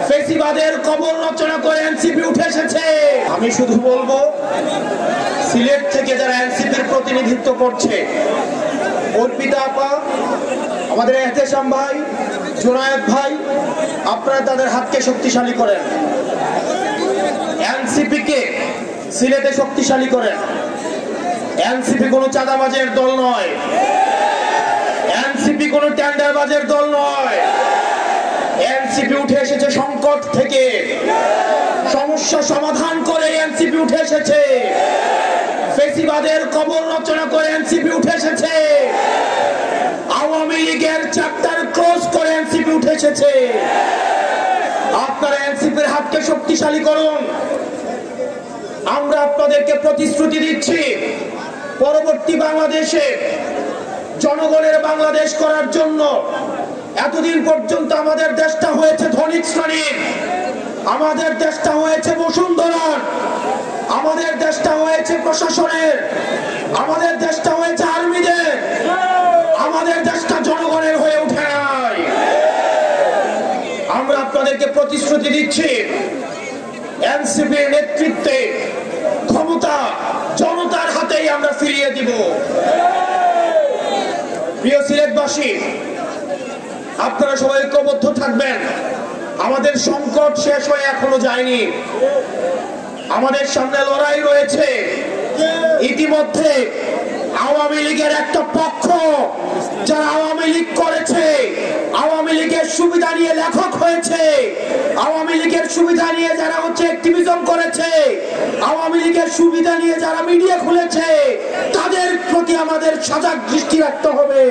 ফেসিবাদের কবর রচনা করে এনসিপি উঠে এসেছে। আমি শুধু বলবো, সিলেট থেকে যারা এনসিপির প্রতিনিধিত্ব করছে, অর্পিতা আপা, আমাদের এহতেশাম ভাই, জুনায়েদ ভাই, আপনারা তাদের হাতকে শক্তিশালী করেন, এনসিপি কে সিলেটে শক্তিশালী করেন। এনসিপি কোনো চাঁদাবাজের দল নয়, এনসিপি কোনো টেন্ডারবাজের দল নয়। এনসিপি উঠে এসেছে সংকট থেকে, সমস্যা সমাধান করে এনসিপি উঠে এসেছে। ফেসিবাদের কবর রচনা করে এনসিপি উঠে এসেছে। আওয়ামী লীগের চ্যাপ্টার ক্লোজ করে এনসিপি উঠে এসেছে। আপনারা এনসিপির হাতকে শক্তিশালী করুন। আমরা আপনাদেরকে প্রতিশ্রুতি দিচ্ছি, পরবর্তী বাংলাদেশে জনগণের বাংলাদেশ করার জন্য এতদিন পর্যন্ত আমাদের দেশটা হয়েছে ধনিক শ্রেণীর, আমাদের দেশটা হয়েছে বসুন্ধরার, আমাদের দেশটা হয়েছে প্রশাসনের, আমাদের দেশটা হয়েছে আর্মিদের, আমাদের দেশটা জনগণের হয়ে ওঠে নাই। আমরা আপনাদেরকে প্রতিশ্রুতি দিচ্ছি, এনসিপির নেতৃত্বে ক্ষমতা জনতার হাতেই আমরা ফিরিয়ে দিব। প্রিয় সিলেটবাসী, আপনারা সবাই ঐক্যবদ্ধ থাকবেন। আমাদের সংকট শেষ হয়ে এখনো যায়নি, আমাদের সামনে লড়াই রয়েছে। ইতিমধ্যে আওয়ামী লীগের একটা পক্ষ, যারা আওয়ামী লীগ করেছে, আওয়ামী লীগের সুবিধা নিয়ে লেখক হয়েছে, আওয়ামী লীগের সুবিধা নিয়ে যারা অ্যাক্টিভিজম করেছে, আওয়ামী লীগের সুবিধা নিয়ে যারা মিডিয়া খুলেছে, তাদের প্রতি আমাদের সজাগ দৃষ্টি রাখতে হবে।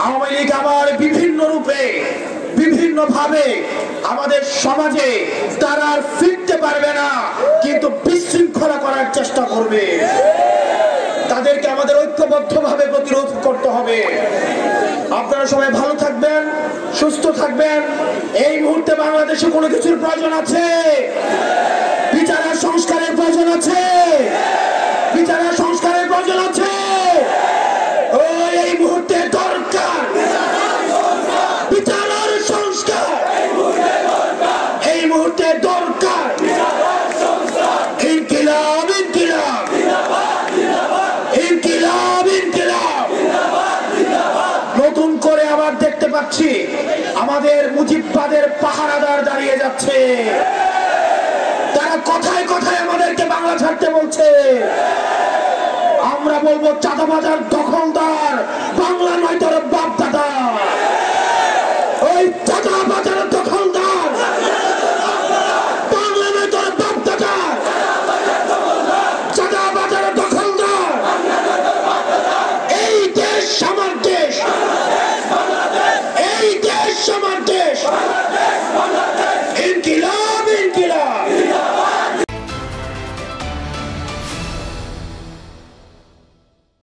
আওয়ামী লীগ আবার বিভিন্ন রূপে, বিভিন্ন ভাবে আমাদের সমাজে তারা আর ফিরতে পারবে না, কিন্তু বিশৃঙ্খলা করার চেষ্টা করবে। তাদেরকে আমাদের ঐক্যবদ্ধ ভাবে প্রতিরোধ করতে হবে। আপনারা সবাই ভালো থাকবেন, সুস্থ থাকবেন। এই মুহূর্তে বাংলাদেশে কোনো কিছুর প্রয়োজন আছে, বিচার আর সংস্কারের প্রয়োজন আছে, বিচার আর সংস্কারের প্রয়োজন আছে। এই মুহূর্তে দরকার বিচার আর সংস্কার, এই মুহূর্তে দরকার ইনকিলাব, ইনকিলাব, ইনকিলাব, ইনকিলাব। নতুন করে আবার দেখতে পাচ্ছি আমাদের মুজিববাদের পাহারাদার দাঁড়িয়ে যাচ্ছে। তারা কথায় কথায় আমাদেরকে বাংলা ছাড়তে বলছে। আমরা বলবো, চাঁদাবাজার দখলদার বাংলা নয়, তোর বাপ দাদা। ওই